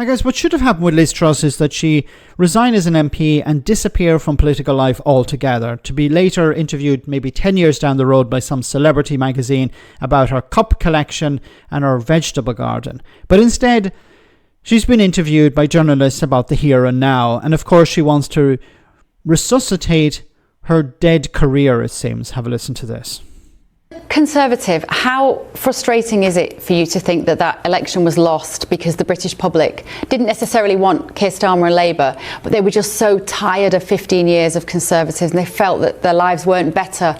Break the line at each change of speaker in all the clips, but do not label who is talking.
I guess what should have happened with Liz Truss is that she resign as an MP and disappear from political life altogether, to be later interviewed maybe 10 years down the road by some celebrity magazine about her cup collection and her vegetable garden. But instead, she's been interviewed by journalists about the here and now. And of course, she wants to resuscitate her dead career, it seems. Have a listen to this.
Conservative, how frustrating is it for you to think that that election was lost because the British public didn't necessarily want Keir Starmer and Labour, but they were just so tired of 15 years of Conservatives and they felt that their lives weren't better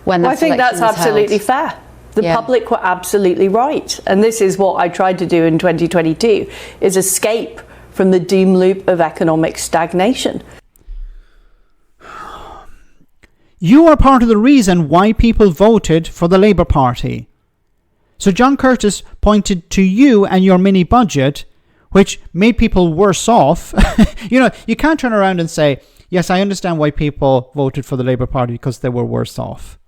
when that election was held?
I think that's absolutely fair. The public were absolutely right. And this is what I tried to do in 2022, is escape from the doom loop of economic stagnation.
You are part of the reason why people voted for the Labour Party. So John Curtis pointed to you and your mini budget, which made people worse off. You can't turn around and say, yes, I understand why people voted for the Labour Party because they were worse off.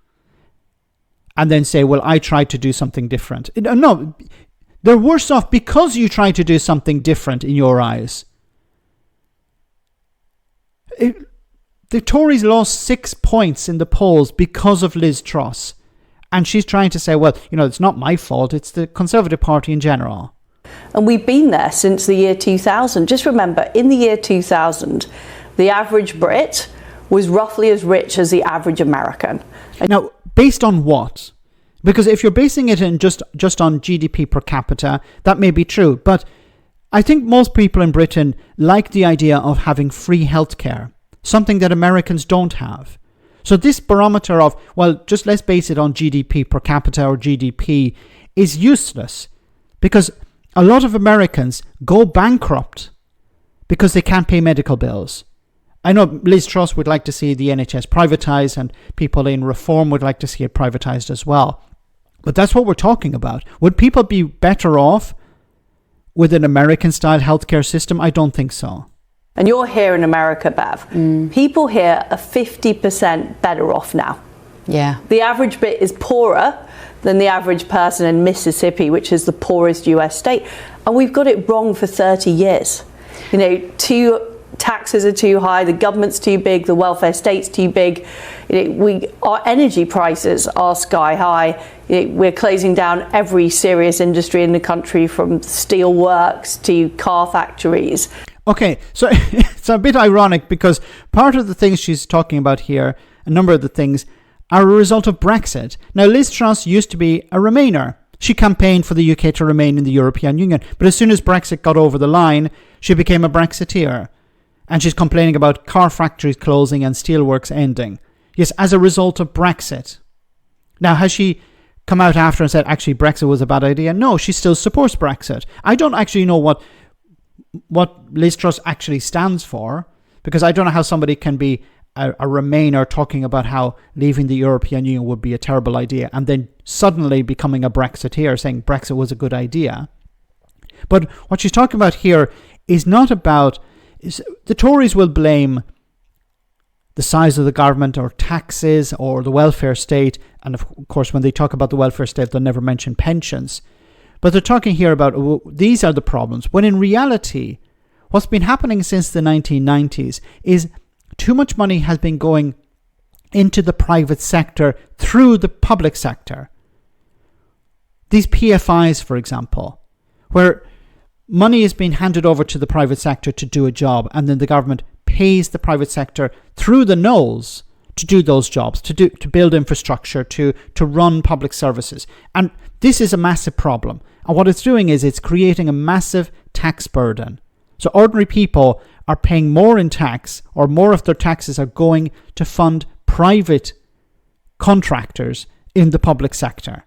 And then say, well, I tried to do something different. No, they're worse off because you tried to do something different in your eyes. The Tories lost 6 points in the polls because of Liz Truss. And she's trying to say, well, it's not my fault, it's the Conservative Party in general.
And we've been there since the year 2000. Just remember, in the year 2000, the average Brit was roughly as rich as the average American.
Now, based on what? Because if you're basing it in just on GDP per capita, that may be true. But I think most people in Britain like the idea of having free healthcare. Something that Americans don't have. So this barometer of, well, just let's base it on GDP per capita or GDP is useless because a lot of Americans go bankrupt because they can't pay medical bills. I know Liz Truss would like to see the NHS privatised and people in reform would like to see it privatised as well. But that's what we're talking about. Would people be better off with an American-style healthcare system? I don't think so.
And you're here in America, Bev. People here are 50% better off now.
Yeah. The
average Brit is poorer than the average person in Mississippi, which is the poorest US state. And we've got it wrong for 30 years. Taxes are too high, the government's too big, the welfare state's too big. Our energy prices are sky high. We're closing down every serious industry in the country, from steel works to car factories.
Okay, so it's a bit ironic because part of the things she's talking about here, a number of the things, are a result of Brexit. Now, Liz Truss used to be a Remainer. She campaigned for the UK to remain in the European Union. But as soon as Brexit got over the line, she became a Brexiteer. And she's complaining about car factories closing and steelworks ending. Yes, as a result of Brexit. Now, has she come out after and said, actually, Brexit was a bad idea? No, she still supports Brexit. I don't actually know what Liz Truss actually stands for, because I don't know how somebody can be a Remainer talking about how leaving the European Union would be a terrible idea and then suddenly becoming a Brexiteer saying Brexit was a good idea. But what she's talking about here is not about... The Tories will blame the size of the government or taxes or the welfare state. And of course, when they talk about the welfare state, they'll never mention pensions. But they're talking here about these are the problems. When in reality, what's been happening since the 1990s is too much money has been going into the private sector through the public sector. These PFIs, for example, where money is being handed over to the private sector to do a job, and then the government pays the private sector through the nose to do those jobs, to build infrastructure, to run public services. And this is a massive problem. And what it's doing is it's creating a massive tax burden. So ordinary people are paying more in tax, or more of their taxes are going to fund private contractors in the public sector.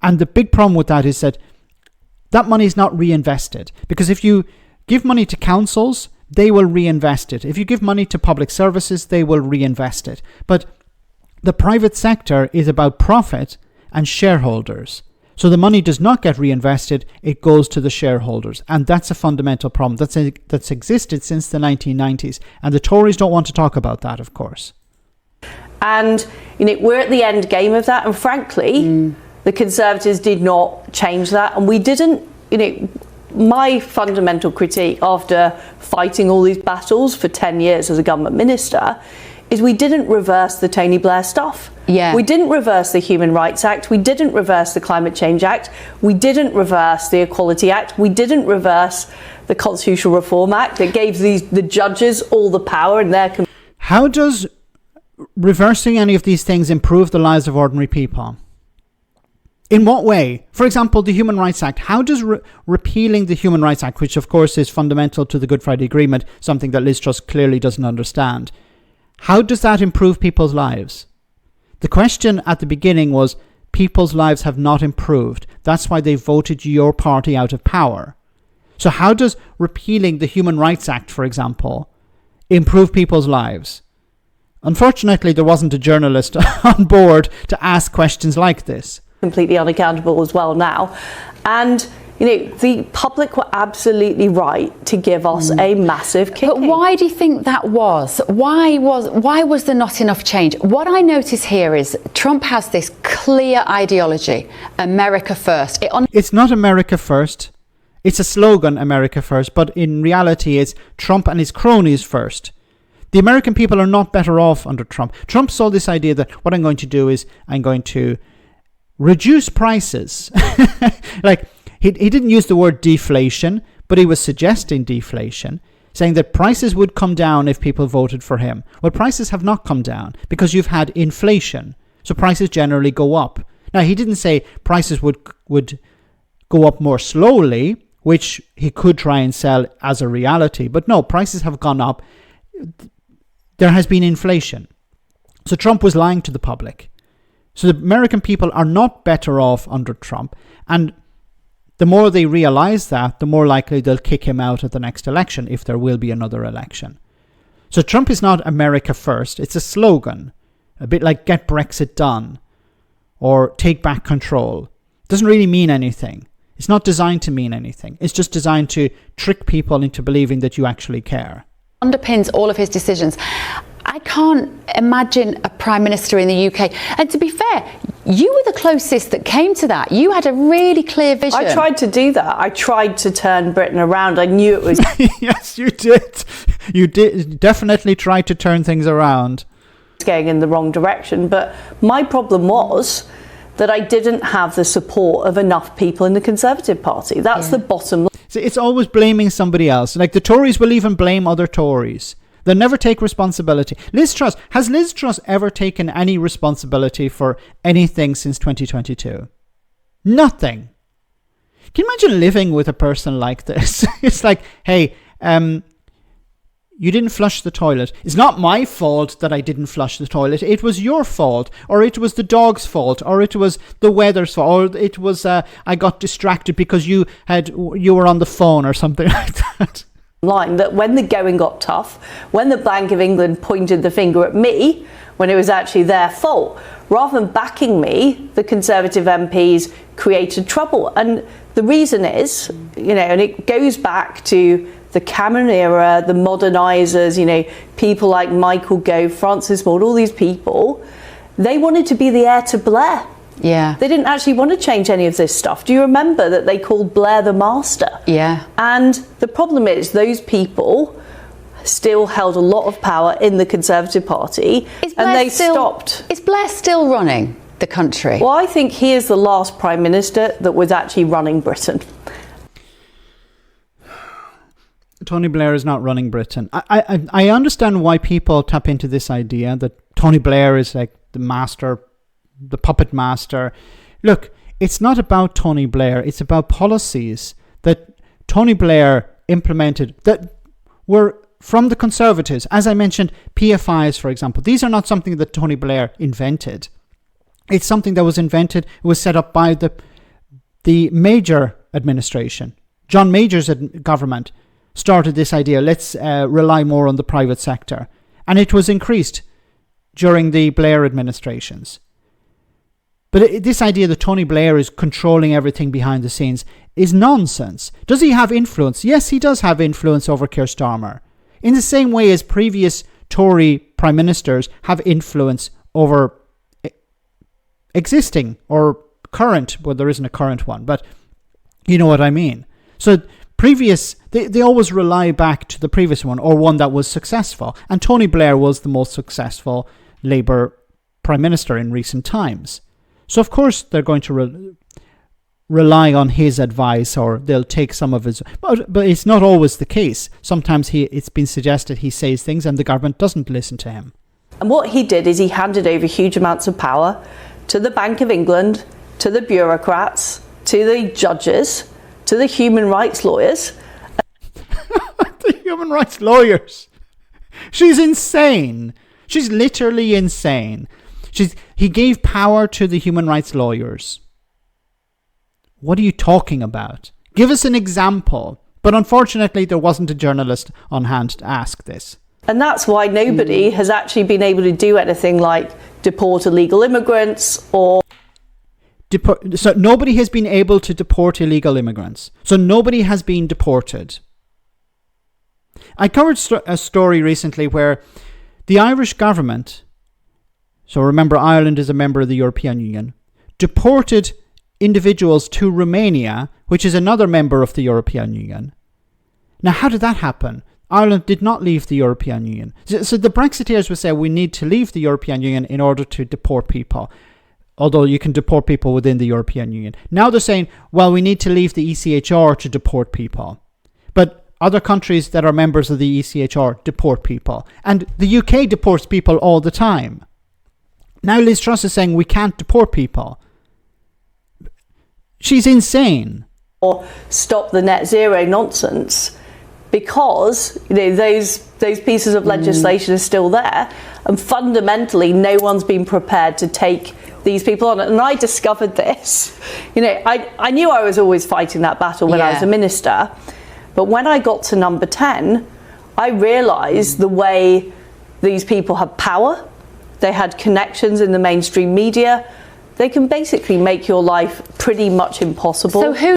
And the big problem with that is that money is not reinvested. Because if you give money to councils, they will reinvest it. If you give money to public services, they will reinvest it. But the private sector is about profit and shareholders. So the money does not get reinvested, it goes to the shareholders. And that's a fundamental problem that's existed since the 1990s. And the Tories don't want to talk about that, of course.
And we're at the end game of that. And frankly, the Conservatives did not change that. And we didn't, my fundamental critique after fighting all these battles for 10 years as a government minister is we didn't reverse the Tony Blair stuff.
Yeah.
We didn't reverse the Human Rights Act. We didn't reverse the Climate Change Act. We didn't reverse the Equality Act. We didn't reverse the Constitutional Reform Act that gave the judges all the power in their...
How does reversing any of these things improve the lives of ordinary people? In what way? For example, the Human Rights Act. How does repealing the Human Rights Act, which of course is fundamental to the Good Friday Agreement, something that Liz Truss clearly doesn't understand, how does that improve people's lives? The question at the beginning was, people's lives have not improved. That's why they voted your party out of power. So how does repealing the Human Rights Act, for example, improve people's lives? Unfortunately, there wasn't a journalist on board to ask questions like this.
Completely unaccountable as well now. And the public were absolutely right to give us a massive kicking.
But why do you think that was? Why was there not enough change? What I notice here is Trump has this clear ideology, America first.
It's not America first. It's a slogan, America first, but in reality it's Trump and his cronies first. The American people are not better off under Trump. Trump saw this idea that what I'm going to do is I'm going to reduce prices. Like, he didn't use the word deflation, but he was suggesting deflation, saying that prices would come down if people voted for him. Well, prices have not come down because you've had inflation. So prices generally go up. Now, he didn't say prices would go up more slowly, which he could try and sell as a reality. But no, prices have gone up. There has been inflation. So Trump was lying to the public. So the American people are not better off under Trump. And the more they realize that, the more likely they'll kick him out at the next election, if there will be another election. So Trump is not America first. It's a slogan, a bit like get Brexit done or take back control. It doesn't really mean anything. It's not designed to mean anything. It's just designed to trick people into believing that you actually care.
Underpins all of his decisions. I can't imagine a prime minister in the UK. And to be fair, you were the closest that came to that. You had a really clear vision.
I tried to do that. I tried to turn Britain around. I knew it was...
Yes, you did. You did definitely try to turn things around.
Going in the wrong direction. But my problem was that I didn't have the support of enough people in the Conservative Party. That's the bottom line.
So it's always blaming somebody else. Like the Tories will even blame other Tories. They'll never take responsibility. Has Liz Truss ever taken any responsibility for anything since 2022? Nothing. Can you imagine living with a person like this? It's like, hey, you didn't flush the toilet. It's not my fault that I didn't flush the toilet. It was your fault, or it was the dog's fault, or it was the weather's fault, or it was I got distracted because you were on the phone or something like that.
Line that when the going got tough, when the Bank of England pointed the finger at me when it was actually their fault, rather than backing me, the Conservative MPs created trouble. And the reason is, and it goes back to the Cameron era, the modernisers, people like Michael Gove, Francis Maude, all these people, they wanted to be the heir to Blair.
Yeah.
They didn't actually want to change any of this stuff. Do you remember that they called Blair the master?
Yeah.
And the problem is those people still held a lot of power in the Conservative Party, and they stopped.
Is Blair still running the country?
Well, I think he is the last Prime Minister that was actually running Britain.
Tony Blair is not running Britain. I understand why people tap into this idea that Tony Blair is like the master, the puppet master. Look, it's not about Tony Blair. It's about policies that Tony Blair implemented that were from the Conservatives. As I mentioned, PFIs, for example. These are not something that Tony Blair invented. It's something that was invented, it was set up by the Major administration. John Major's government started this idea, let's rely more on the private sector. And it was increased during the Blair administrations. But this idea that Tony Blair is controlling everything behind the scenes is nonsense. Does he have influence? Yes, he does have influence over Keir Starmer. In the same way as previous Tory prime ministers have influence over existing or current, well, there isn't a current one, but you know what I mean. So They always rely back to the previous one or one that was successful. And Tony Blair was the most successful Labour Prime Minister in recent times. So, of course, they're going to rely on his advice, or they'll take some of his... But it's not always the case. Sometimes it's been suggested he says things and the government doesn't listen to him.
And what he did is he handed over huge amounts of power to the Bank of England, to the bureaucrats, to the judges, to the human rights lawyers.
The human rights lawyers. She's insane. She's literally insane. He gave power to the human rights lawyers. What are you talking about? Give us an example. But unfortunately, there wasn't a journalist on hand to ask this.
And that's why nobody has actually been able to do anything like deport illegal immigrants or...
So nobody has been able to deport illegal immigrants. So nobody has been deported. I covered a story recently where the Irish government, so remember Ireland is a member of the European Union, deported individuals to Romania, which is another member of the European Union. Now, how did that happen? Ireland did not leave the European Union. So the Brexiteers would say we need to leave the European Union in order to deport people. Although you can deport people within the European Union. Now they're saying, well, we need to leave the ECHR to deport people. But other countries that are members of the ECHR deport people. And the UK deports people all the time. Now Liz Truss is saying we can't deport people. She's insane.
Or stop the net zero nonsense, because those pieces of legislation are still there. And fundamentally, no one's been prepared to take these people on. And I discovered this. I knew I was always fighting that battle when I was a minister. But when I got to number 10, I realised the way these people have power. They had connections in the mainstream media. They can basically make your life pretty much impossible.
So who...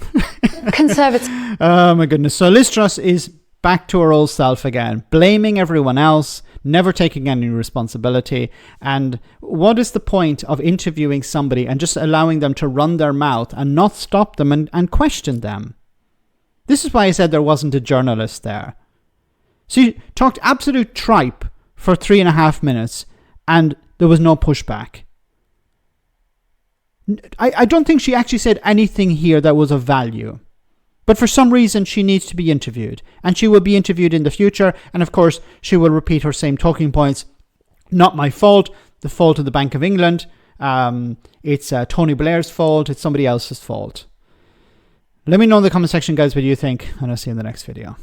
Conservative...
Oh my goodness. So Liz Truss is back to her old self again, blaming everyone else, never taking any responsibility. And what is the point of interviewing somebody and just allowing them to run their mouth and not stop them and question them? This is why I said there wasn't a journalist there. She talked absolute tripe for 3.5 minutes and there was no pushback. I don't think she actually said anything here that was of value. But for some reason, she needs to be interviewed. And she will be interviewed in the future. And of course, she will repeat her same talking points. Not my fault. The fault of the Bank of England. It's Tony Blair's fault. It's somebody else's fault. Let me know in the comment section, guys, what you think. And I'll see you in the next video.